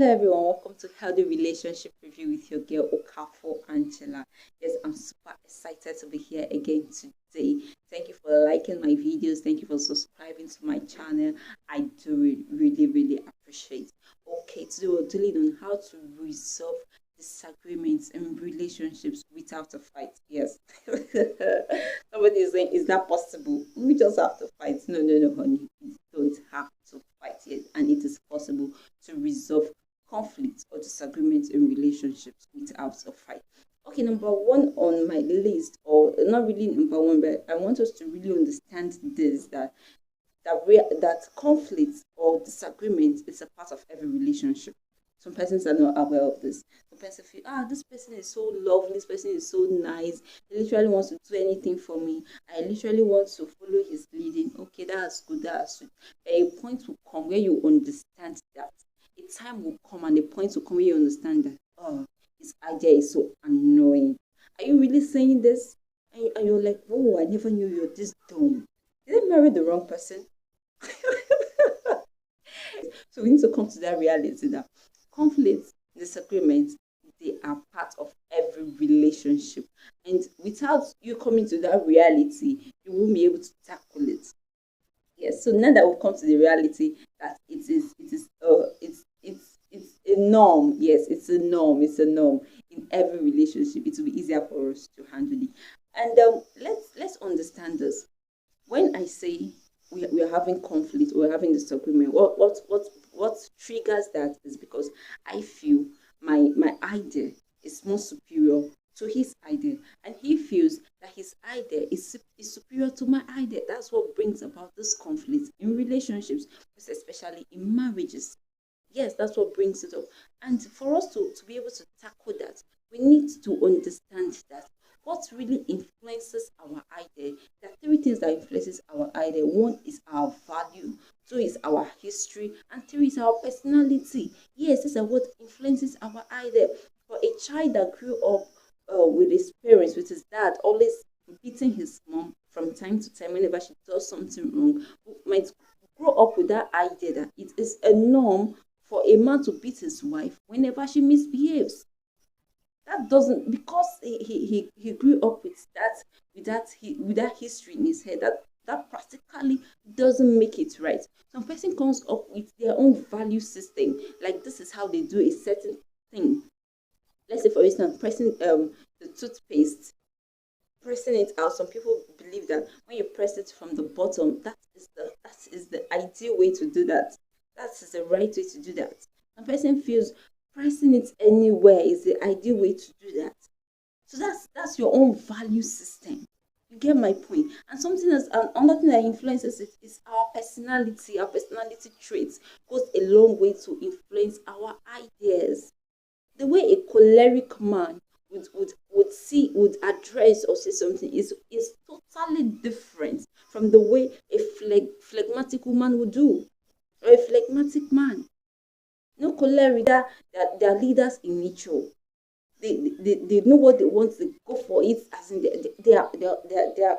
Hello everyone, welcome to Healthy Relationship Review with your girl Okafo Angela. Yes, I'm super excited to be here again today. Thank you for liking my videos. Thank you for subscribing to my channel. I do really appreciate. Okay, today we're dealing on how to resolve disagreements in relationships without a fight. Yes. Somebody is saying, is that possible? We just have to fight. No, honey. You don't have to fight yet, and it is possible to resolve conflicts or disagreements in relationships without a fight. Okay, number one on my list, or not really number one, but I want us to really understand this that conflicts or disagreements is a part of every relationship. Some persons are not aware of this. Some persons feel, this person is so lovely, this person is so nice. He literally wants to do anything for me. I literally want to follow his leading. Okay, that's good, that's good. But a point will come where you understand that. A time will come and a point will come where you understand that, his idea is so annoying. Are you really saying this? And you're like, oh, I never knew you're this dumb. Did I marry the wrong person? So we need to come to that reality that conflicts, disagreements, they are part of every relationship. And without you coming to that reality, you won't be able to tackle it. Yes, so now that we've come to the reality that it's a norm. Yes, it's a norm. It's a norm in every relationship. It will be easier for us to handle it. And let's understand this. When I say we are having conflict, we're having disagreement, what triggers that is because I feel my idea is more superior to his idea, and he feels that his idea is superior to my idea. That's what brings about this conflict in relationships, especially in marriages. Yes, that's what brings it up. And for us to be able to tackle that, we need to understand that what really influences our idea. There are three things that influences our idea. One is our value, two is our history, and three is our personality. Yes, these are what influences our idea. For a child that grew up with his parents, with his dad, always beating his mom from time to time whenever she does something wrong, might grow up with that idea that it is a norm for a man to beat his wife whenever she misbehaves. That doesn't, because he grew up with that history in his head, that practically doesn't make it right. Some person comes up with their own value system, like this is how they do a certain thing. Let's say, for instance, pressing the toothpaste, pressing it out. Some people believe that when you press it from the bottom, that is the ideal way to do that. That is the right way to do that. Some person feels pressing it anywhere is the ideal way to do that. So that's your own value system. You get my point. And something else, another thing that influences it is our personality. Our personality traits goes a long way to influence our ideas. The way a choleric man would address or say something is totally different from the way a phlegmatic woman would do, or a phlegmatic man. No, choleric, they're leaders in nature. They know what they want, they go for it, as in they are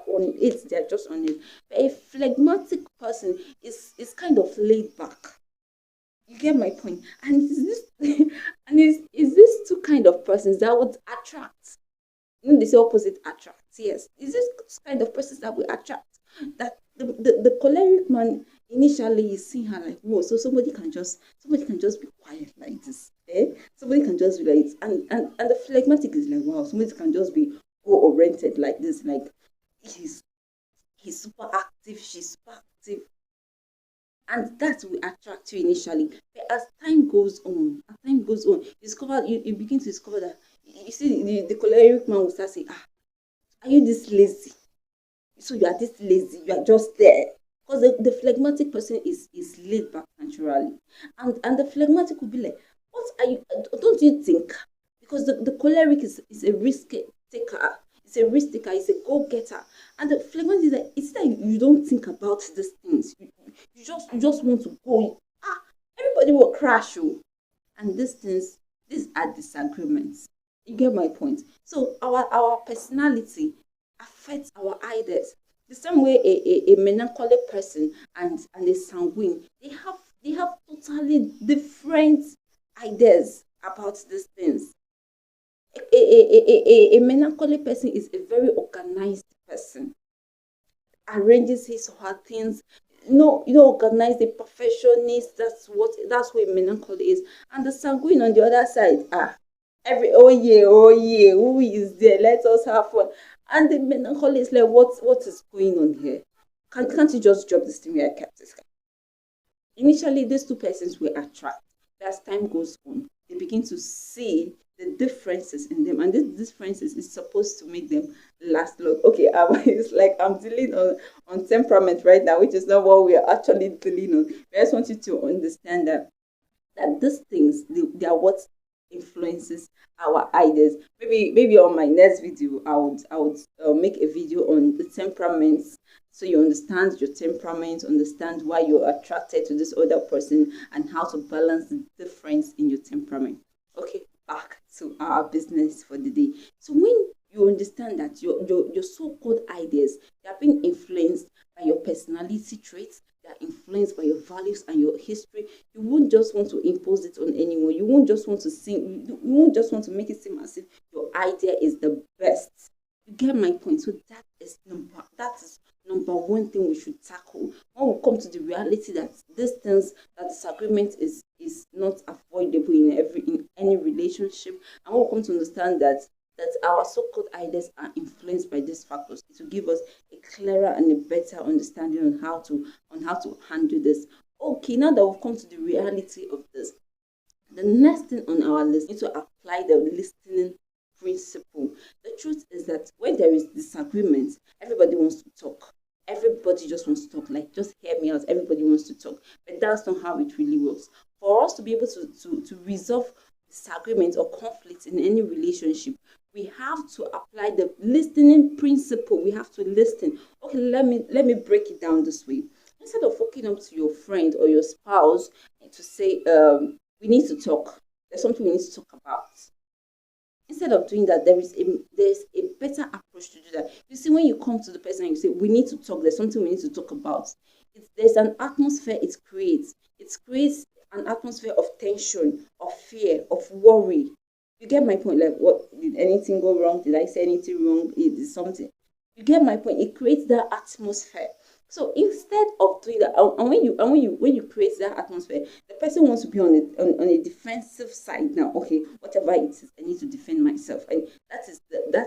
on it, they're just on it. But a phlegmatic person is kind of laid back. You get my point? And is this and is this two kind of persons that would attract? You know, they say opposite attracts. Yes. Is this kind of persons that will attract? That the choleric man initially is seeing her like, whoa, so somebody can just be quiet like this. Somebody can just be like this. And the phlegmatic is like, wow, somebody can just be oriented like this, like he's super active, she's super active, and that will attract you initially. But as time goes on, you begin to discover that you see the choleric man will start saying, are you this lazy? So you are this lazy, you are just there. Because the phlegmatic person is laid back naturally. And the phlegmatic will be like, what are you, don't you think? Because the choleric is a risk taker, it's a risk taker, it's a go-getter. And the phlegmatic is like, it's that you don't think about these things. You just want to go. Everybody will crash you. And these are disagreements. You get my point? So our personality affects our ideas. The same way a melancholic person and a sanguine, they have totally different ideas about these things. A melancholy person is a very organized person, arranges his or her things. Organized, a perfectionist. That's what melancholy is. And the sanguine on the other side, every oh yeah, who is there? Let us have fun. And the melancholy is like, what is going on here? Can't you just drop this thing where I kept this? Initially, these two persons will attract. As time goes on, they begin to see the differences in them, and these differences is supposed to make them last long. Okay, it's like I'm dealing on temperament right now, which is not what we are actually dealing on. I just want you to understand that these things, they are what influences our ideas. Maybe on my next video, I would make a video on the temperaments, so you understand your temperament, understand why you're attracted to this other person, and how to balance the difference in your temperament. Okay, back to our business for the day. So when you understand that your so-called ideas, they are being influenced by your personality traits, they are influenced by your values and your history, you won't just want to impose it on anyone. You won't just want to sing. You won't just want to make it seem as if your idea is the best. You get my point. So that is number one thing we should tackle when we come to the reality that these things, that disagreement is not avoidable in any relationship, and when we come to understand that our so-called ideas are influenced by these factors, it will give us a clearer and a better understanding on how to handle this. Okay, now that we've come to the reality of this, the next thing on our list is to apply the listening principle. The truth is that when there is disagreement, everybody wants to talk. Everybody just wants to talk. Like, just hear me out. Everybody wants to talk. But that's not how it really works. For us to be able to resolve disagreement or conflict in any relationship, we have to apply the listening principle. We have to listen. Okay, let me break it down this way. Instead of walking up to your friend or your spouse and to say, we need to talk. There's something we need to talk about. Instead of doing that, there's a better approach to do that. You see, when you come to the person and you say, we need to talk, there's something we need to talk about. There's an atmosphere it creates. It creates an atmosphere of tension, of fear, of worry. You get my point? Like, what, did anything go wrong? Did I say anything wrong? Is something? You get my point? It creates that atmosphere. So instead of doing that, and when you create that atmosphere, the person wants to be on a defensive side now. Okay, whatever it is, I need to defend myself, and that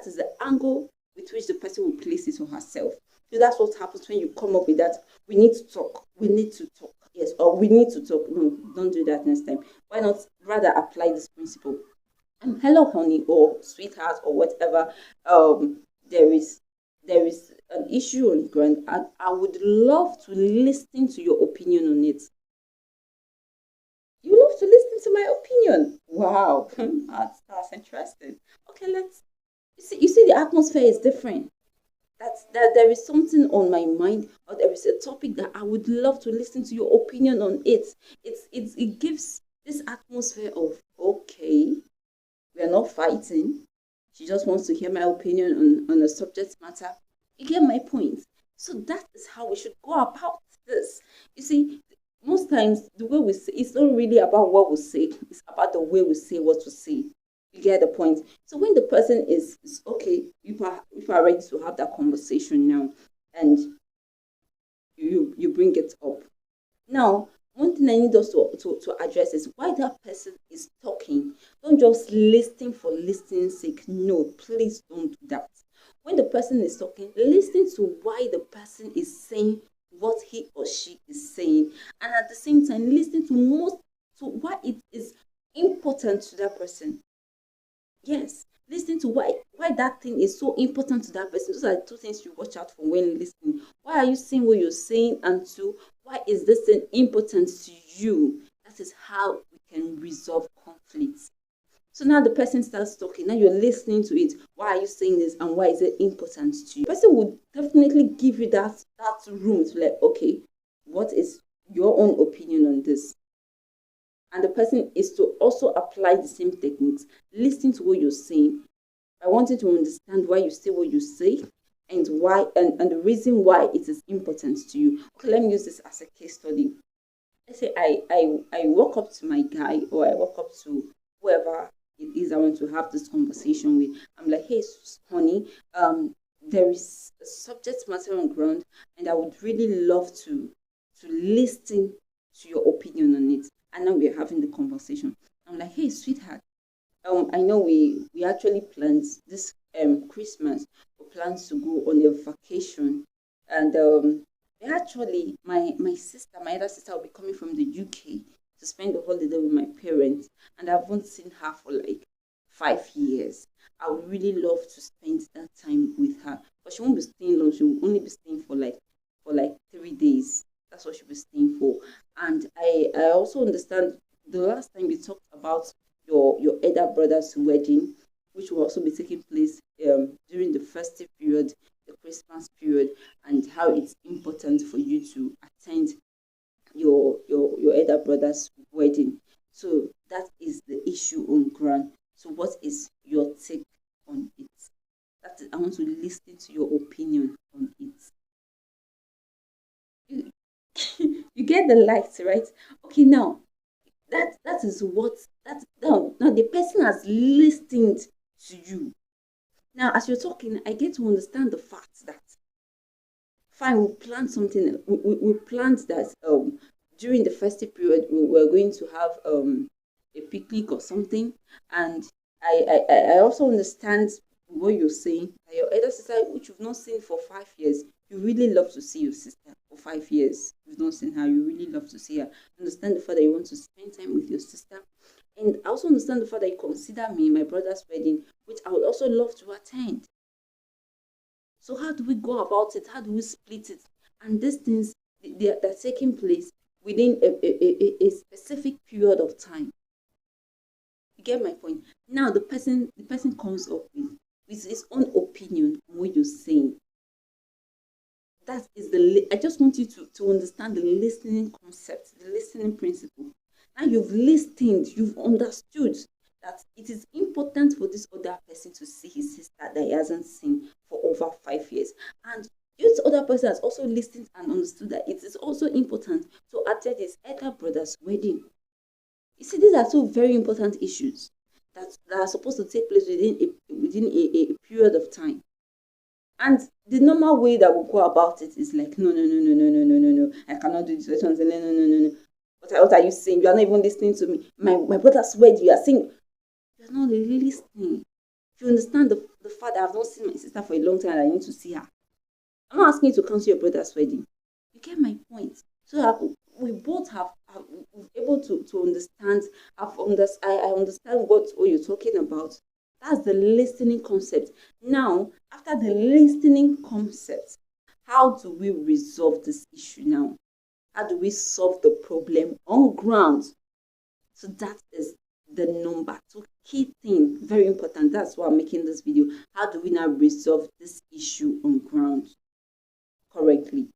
is the angle with which the person will place it on herself. So that's what happens when you come up with that. We need to talk. We need to talk. Yes, or we need to talk. No, don't do that next time. Why not rather apply this principle? Hello, honey, or sweetheart, or whatever. There is an issue on the ground, and I would love to listen to your opinion on it. You love to listen to my opinion. Wow, that's interesting. Okay, let's. You see, the atmosphere is different. That there is something on my mind, or there is a topic that I would love to listen to your opinion on it. It gives this atmosphere of, okay, we are not fighting. She just wants to hear my opinion on a subject matter. You get my point? So that is how we should go about this. You see, most times the way we say, it's not really about what we say, it's about the way we say what we say. You get the point? So when the person is okay, you are ready to have that conversation now, and you bring it up. Now, one thing I need us to address is why that person is talking. Don't just listen for listening's sake. No, please don't do that. When the person is talking, listen to why the person is saying what he or she is saying, and at the same time, listen to why it is important to that person. Yes, listen to why that thing is so important to that person. Those are the two things you watch out for when listening. Why are you saying what you're saying? And two, why is this thing important to you? That is how we can resolve conflicts. So now the person starts talking. Now you're listening to it. Why are you saying this? And why is it important to you? The person would definitely give you that room to, like, okay, what is your own opinion on this? And the person is to also apply the same techniques. Listen to what you're saying. I want you to understand why you say what you say, and why, and the reason why it is important to you. Okay, let me use this as a case study. let's say I walk up to my guy, or I walk up to whoever it is I want to have this conversation with. I'm like, hey, honey, there is a subject matter on ground, and I would really love to listen to your opinion on it. And now we're having the conversation. I'm like, hey, sweetheart, I know we actually planned this Christmas. We plan to go on a vacation, and actually my sister, my other sister, will be coming from the UK to spend the holiday with my parents, and I haven't seen her for like 5 years. I would really love to spend that time with her, but she won't be staying long. She will only be staying for like 3 days. That's what she'll be staying for. And I also understand the last time we talked about your elder brother's wedding, which will also be taking place during the festive period, the Christmas period, and how it's important for you to attend your elder brother's wedding. So that is the issue on ground. So what is your take on it? That is, I want to listen to your opinion on it. You, you get the light, right? Okay, now that is what that now the person has listened to you. Now, as you're talking, I get to understand the fact that fine, we planned something. We planned that during the festive period we were going to have a picnic or something, and I also understand what you're saying. That your elder sister, which you've not seen for 5 years, you really love to see your sister for 5 years. You've not seen her, you really love to see her. Understand the fact that you want to spend time with your sister, and I also understand the fact that you consider me my brother's wedding, which I would also love to attend. So how do we go about it? How do we split it? And these things they're taking place within a specific period of time. You get my point. Now the person comes up with his own opinion on what you're saying. That is I just want you to understand the listening concept, the listening principle. Now you've listened, you've understood that it is important for this other person to see his sister that he hasn't seen for over 5 years. And this other person has also listened and understood that it is also important to attend his elder brother's wedding. You see, these are two very important issues that are supposed to take place within a period of time. And the normal way that we go about it is like, no, no, no, no, no, no, no, no, no. I cannot do this. No, no, no, no, no. What are you saying? You are not even listening to me. My brother's wedding, you are saying, you're not really listening. If you understand the fact that I've not seen my sister for a long time and I need to see her, I'm not asking you to come to your brother's wedding. You get my point. So that we both have able to understand. I understand what you're talking about. That's the listening concept. Now, after the listening concept, how do we resolve this issue now? How do we solve the problem on ground? So that is the number two key thing, very important. That's why I'm making this video. How do we now resolve this issue on ground correctly?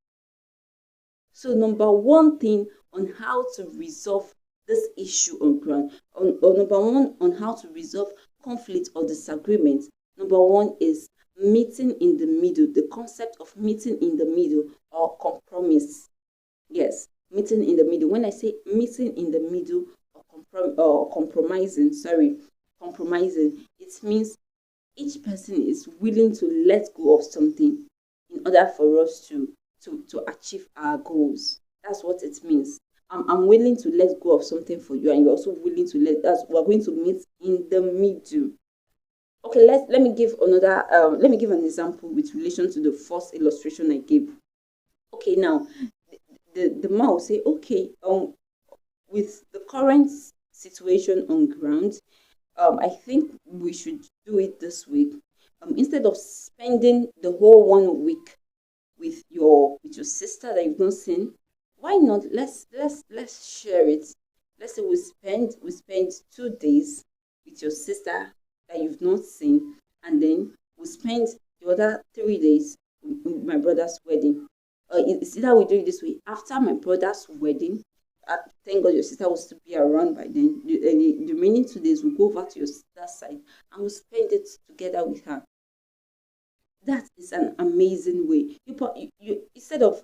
So number one thing on how to resolve this issue on ground, or number one on how to resolve conflict or disagreement, number one is meeting in the middle, the concept of meeting in the middle or compromise. Yes, meeting in the middle. When I say meeting in the middle or compromising, compromising, it means each person is willing to let go of something in order for us to achieve our goals. That's what it means. I'm willing to let go of something for you, and you're also willing to let us. We're going to meet in the middle. Okay, let me give another. Let me give an example with relation to the first illustration I gave. Okay, now the man will say, okay, with the current situation on ground, I think we should do it this week. Instead of spending the whole 1 week with your sister that you've not seen, why not let's share it. Let's say we spend 2 days with your sister that you've not seen, and then we spend the other 3 days with my brother's wedding. It's either we do it this way after my brother's wedding. Thank God your sister will still be around by then. The remaining 2 days we'll go over to your sister's side and we'll spend it together with her. That is an amazing way. You instead of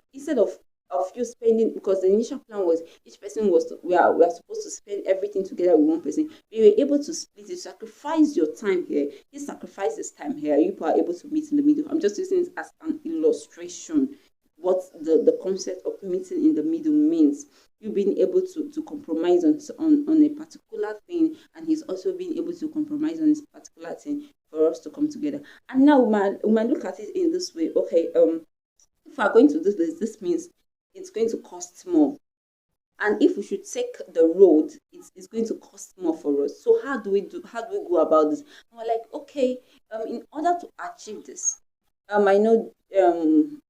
of you spending, because the initial plan was each person was we are supposed to spend everything together with one person. We were able to split it, sacrifice your time here. He sacrifices time here. You are able to meet in the middle. I'm just using it as an illustration what the concept of meeting in the middle means. You being able to compromise on a particular thing, and he's also being able to compromise on this particular thing for us to come together. And now we might look at it in this way. Okay, if we're going to do this means it's going to cost more. And if we should take the road, it's going to cost more for us. So how do we go about this? And we're like, okay, in order to achieve this, I know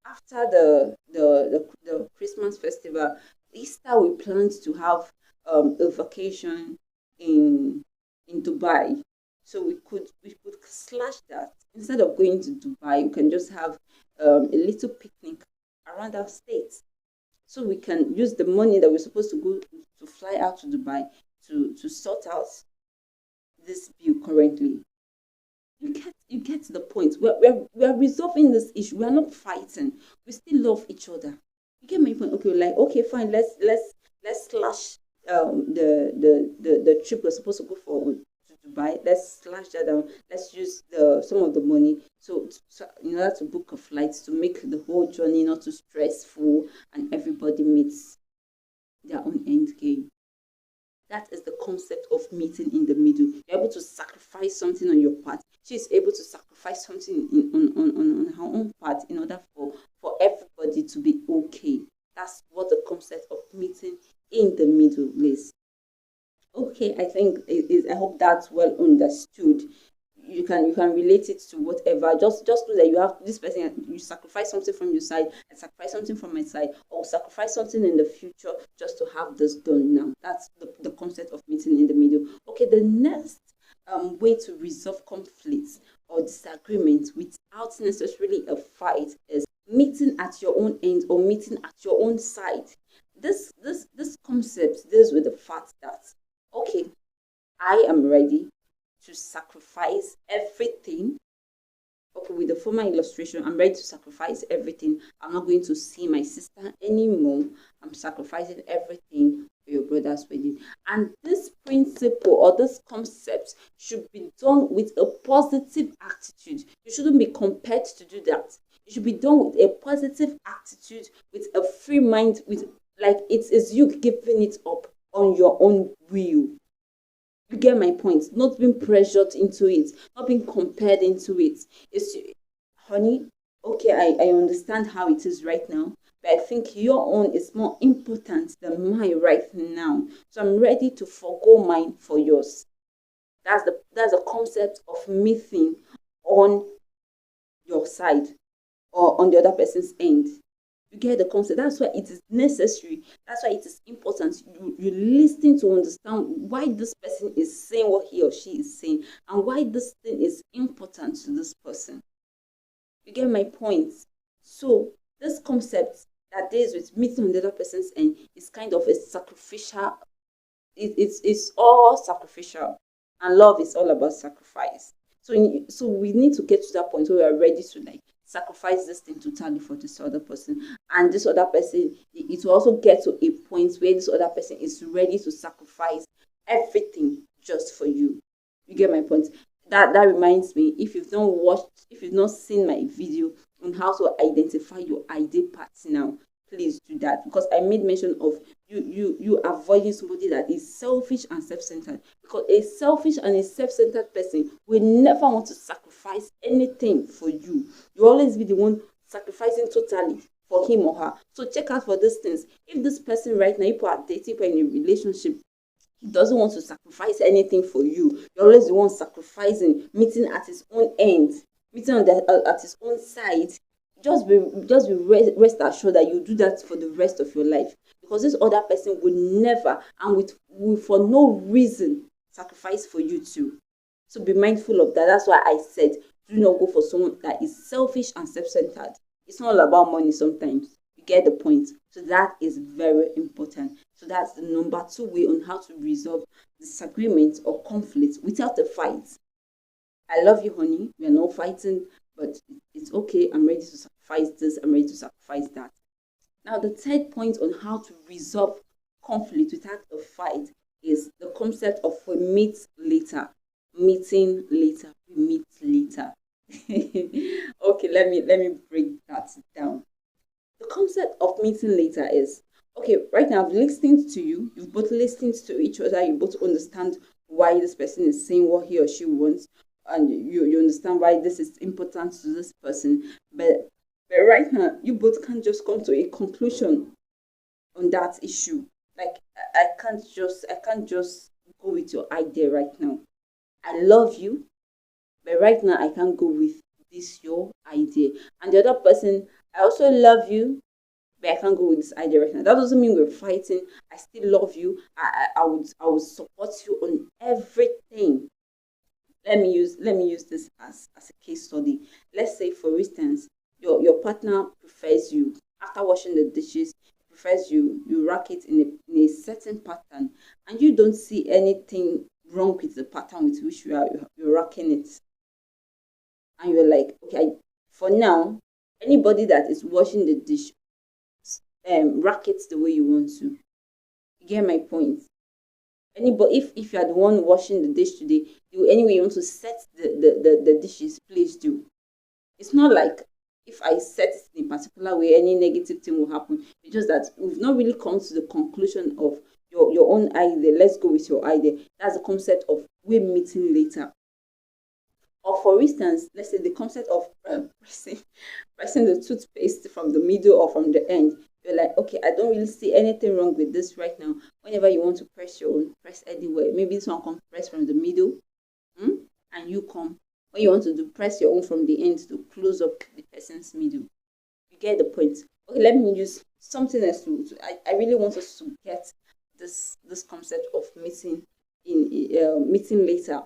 after the Christmas festival, Easter, we planned to have a vacation in Dubai. So we could slash that. Instead of going to Dubai, we can just have a little picnic around our state. So we can use the money that we're supposed to go to fly out to Dubai to sort out this bill currently. You get to the point. We're resolving this issue. We're not fighting. We still love each other. You get my point? Okay, we're like, okay, fine, let's slash the trip we're supposed to go for to Dubai. Let's slash that down. Let's use the some of the money so in order to book a flight to make the whole journey not too stressful, and everybody meets their own end game. That is the concept of meeting in the middle. You're able to sacrifice something on your part. She's able to sacrifice something on her own part in order for everybody to be okay. That's what the concept of meeting in the middle is. Okay, I think I hope that's well understood. You can relate it to whatever. Just know that you have this person. You sacrifice something from your side, and sacrifice something from my side, or sacrifice something in the future just to have this done now. That's the concept of meeting in the middle. Okay, the next way to resolve conflicts or disagreements without necessarily a fight is meeting at your own end or meeting at your own side. This concept deals with the fact that, okay, I am ready to sacrifice everything. Okay, with the former illustration, I'm ready to sacrifice everything. I'm not going to see my sister anymore. I'm sacrificing everything for your brother's wedding. And this principle or this concept should be done with a positive attitude. You shouldn't be compelled to do that. It should be done with a positive attitude, with a free mind, with like it is you giving it up on your own will. You get my point? Not being pressured into it, not being compared into it. It's honey, okay, I understand how it is right now, but I think your own is more important than mine right now. So I'm ready to forego mine for yours. That's the concept of meeting on your side or on the other person's end. You get the concept. That's why it is necessary. That's why it is important. You listen to understand why this person is saying what he or she is saying, and why this thing is important to this person. You get my point? So this concept that deals with meeting on the other person's end is kind of a sacrificial. It's all sacrificial, and love is all about sacrifice. So we need to get to that point where we are ready to like sacrifice this thing totally for this other person, and this other person, it will also get to a point where this other person is ready to sacrifice everything just for you. You get my point? That reminds me, if you've not seen my video on how to identify your ideal partner, please do that, because I made mention of you avoiding somebody that is selfish and self-centered, because a selfish and a self-centered person will never want to sacrifice anything for you. You always be the one sacrificing totally for him or her. So check out for these things. If this person right now, people are dating, people are in a relationship, he doesn't want to sacrifice anything for you. You're always the one sacrificing, meeting at his own end, meeting at his own side. Just be rest assured that you do that for the rest of your life, because this other person will never and will for no reason sacrifice for you too. So be mindful of that. That's why I said do not go for someone that is selfish and self-centered. It's not all about money sometimes. You get the point. So that is very important. So that's the number 2 way on how to resolve disagreements or conflicts without a fight. I love you, honey. We are not fighting, but it's okay. I'm ready to sacrifice this. I'm ready to sacrifice that. Now, the third point on how to resolve conflict without a fight is the concept of we meet later. Meeting later. We meet later. Okay, let me break that down. The concept of meeting later is, okay, right now I've listened to you, you've both listened to each other, you both understand why this person is saying what he or she wants, and you understand why this is important to this person. But right now you both can't just come to a conclusion on that issue. Like I can't just go with your idea right now. I love you, but right now I can't go with this your idea. And the other person, I also love you, but I can't go with this idea right now. That doesn't mean we're fighting. I still love you. I would support you on everything. Let me use this as a case study. Let's say, for instance, your partner prefers you after washing the dishes, prefers you rack it in a certain pattern, and you don't see anything wrong with the pattern with which you're racking it. And you're like, okay, for now, anybody that is washing the dish, rack it the way you want to. You get my point? Anybody, if you are the one washing the dish today, you anyway you want to set the dishes, please do. It's not like if I set it in a particular way, any negative thing will happen. It's just that we've not really come to the conclusion of your own idea. Let's go with your idea. That's the concept of we're meeting later. Or for instance, let's say the concept of pressing the toothpaste from the middle or from the end. You're like, okay, I don't really see anything wrong with this right now. Whenever you want to press your own, press anywhere. Maybe this one can press from the middle, and you come. When you want to do, press your own from the end to close up the person's middle. You get the point. Okay, let me use something else. I really want us to get this concept of meeting later.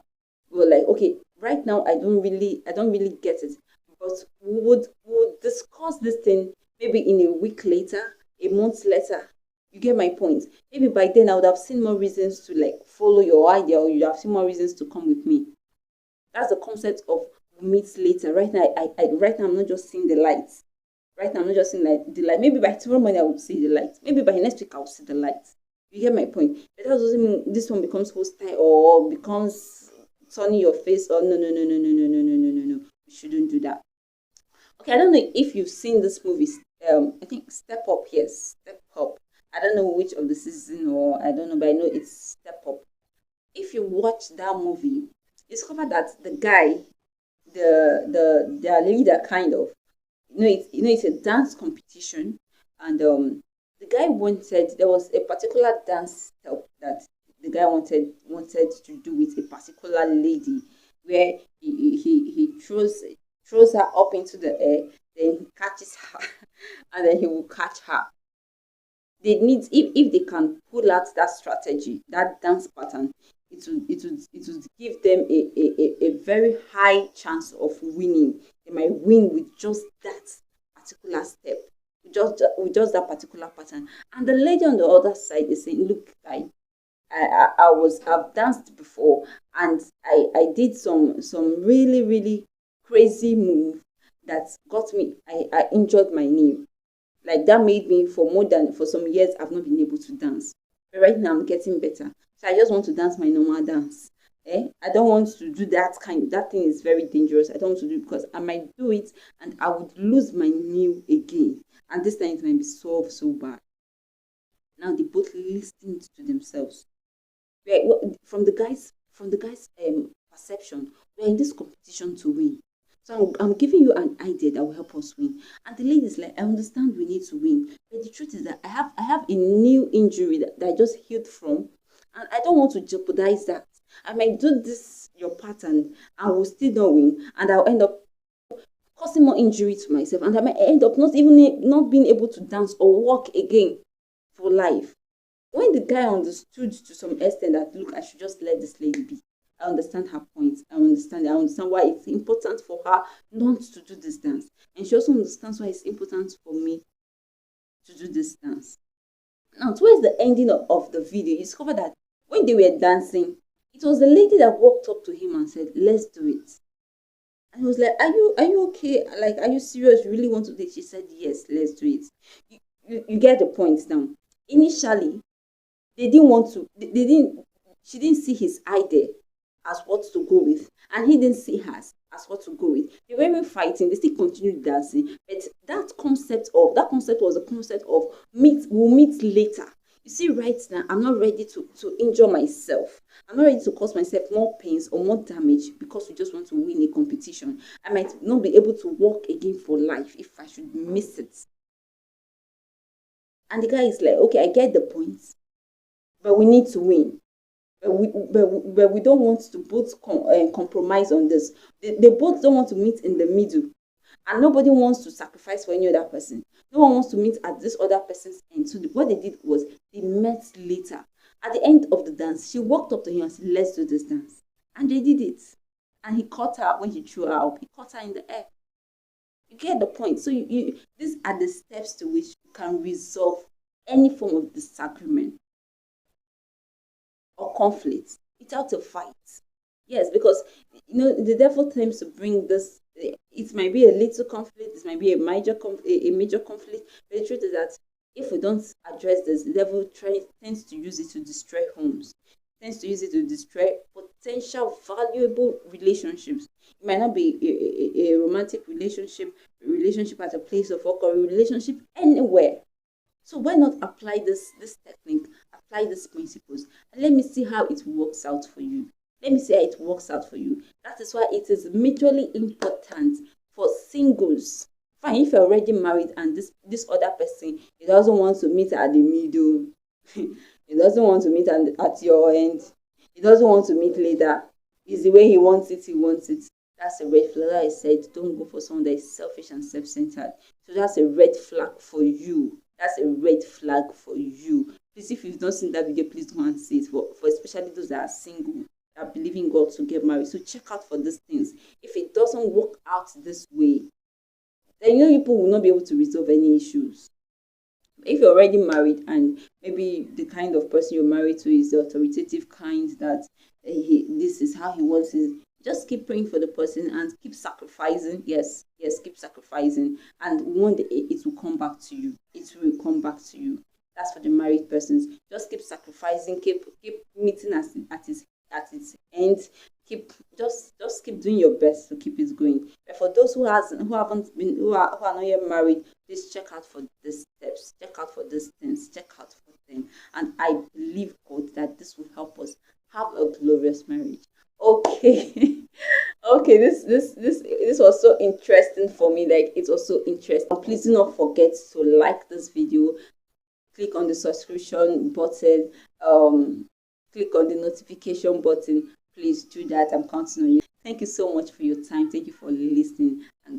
We're like, okay, right now I don't really get it, but we would discuss this thing maybe in a week later, a month later. You get my point? Maybe by then I would have seen more reasons to like follow your idea, or you have seen more reasons to come with me. That's the concept of meet later. Right now, right now I'm not just seeing the lights. Right now I'm not just seeing like the light. Maybe by tomorrow morning I will see the light. Maybe by next week I will see the light. You get my point? But that doesn't mean this one becomes hostile or becomes turning your face. Or no, no, no, no, no, no, no, no, no, no, no. You shouldn't do that. Okay, I don't know if you've seen this movie. I think Step Up. Yes, Step Up. I don't know which of the season, or I don't know, but I know it's Step Up. If you watch that movie, you discover that the guy, their leader, kind of, it's a dance competition, and the guy wanted, there was a particular dance step that the guy wanted to do with a particular lady, where he throws her up into the air, then he catches her, and then he will catch her. They need, if they can pull out that strategy, that dance pattern, it would give them a very high chance of winning. They might win with just that particular step, with just that particular pattern. And the lady on the other side is saying, look, guy, I've danced before, and I did some really really crazy move that got me, I injured my knee. Like that made me, for some years I've not been able to dance. But right now I'm getting better. So I just want to dance my normal dance. I don't want to do that thing is very dangerous. I don't want to do it because I might do it and I would lose my knee again. And this time it might be so bad. Now they both listened to themselves. From the guy's perception, we're in this competition to win. So I'm giving you an idea that will help us win. And the lady's like, I understand we need to win, but the truth is that I have a new injury that I just healed from, and I don't want to jeopardize that. I might do this your pattern and will still not win, and I'll end up causing more injury to myself, and I might end up not being able to dance or walk again for life. When the guy understood to some extent that, look, I should just let this lady be. I understand her point. I understand why it's important for her not to do this dance. And she also understands why it's important for me to do this dance. Now, towards the ending of the video, you discover that when they were dancing, it was the lady that walked up to him and said, let's do it. And he was like, are you okay? Like, are you serious? You really want to do it? She said, yes, let's do it. you get the point now. Initially, they didn't want to. They didn't. She didn't see his idea as what to go with, and he didn't see hers as what to go with. They were even fighting. They still continued dancing, but that concept was a concept of meet. We'll meet later. You see, right now, I'm not ready to injure myself. I'm not ready to cause myself more pains or more damage because we just want to win a competition. I might not be able to walk again for life if I should miss it. And the guy is like, okay, I get the point, but we need to win. But we don't want to both compromise on this. They both don't want to meet in the middle. And nobody wants to sacrifice for any other person. No one wants to meet at this other person's end. So what they did was they met later. At the end of the dance, she walked up to him and said, let's do this dance. And they did it. And he caught her when he threw her up. He caught her in the air. You get the point. So these are the steps to which you can resolve any form of disagreement or conflict without a fight. Yes, because the devil tends to bring this. It might be a little conflict. This might be a major conflict. But the truth is that if we don't address this, the devil tends to use it to destroy homes. Tends to use it to destroy potential valuable relationships. It might not be a romantic relationship, a relationship at a place of work, or a relationship anywhere. So why not apply this technique, apply these principles, and let me see how it works out for you. Let me see how it works out for you. That is why it is mutually important for singles. Fine, if you're already married and this other person, he doesn't want to meet at the middle. He doesn't want to meet at your end. He doesn't want to meet later. It's the way he wants it, That's a red flag. Like I said, don't go for someone that is selfish and self-centered. So that's a red flag for you. That's a red flag for you. Please, if you've not seen that video, please go and see it. For especially those that are single, that are believing God to get married. So check out for these things. If it doesn't work out this way, then people will not be able to resolve any issues. If you're already married and maybe the kind of person you're married to is the authoritative kind that this is how he wants it, just keep praying for the person and keep sacrificing. Yes, keep sacrificing. And one day it will come back to you. It will come back to you. That's for the married persons. Just keep sacrificing. Keep meeting at its end. Just keep doing your best to keep it going. But for those who are not yet married, please check out for these steps. Check out for these things. Check out for them. And I believe God that this will help us have a glorious marriage. Okay. Okay, this was so interesting for me. Like, it was so interesting. Please do not forget to like this video, click on the subscription button, click on the notification button. Please do that. I'm counting on you. Thank you so much for your time. Thank you for listening, and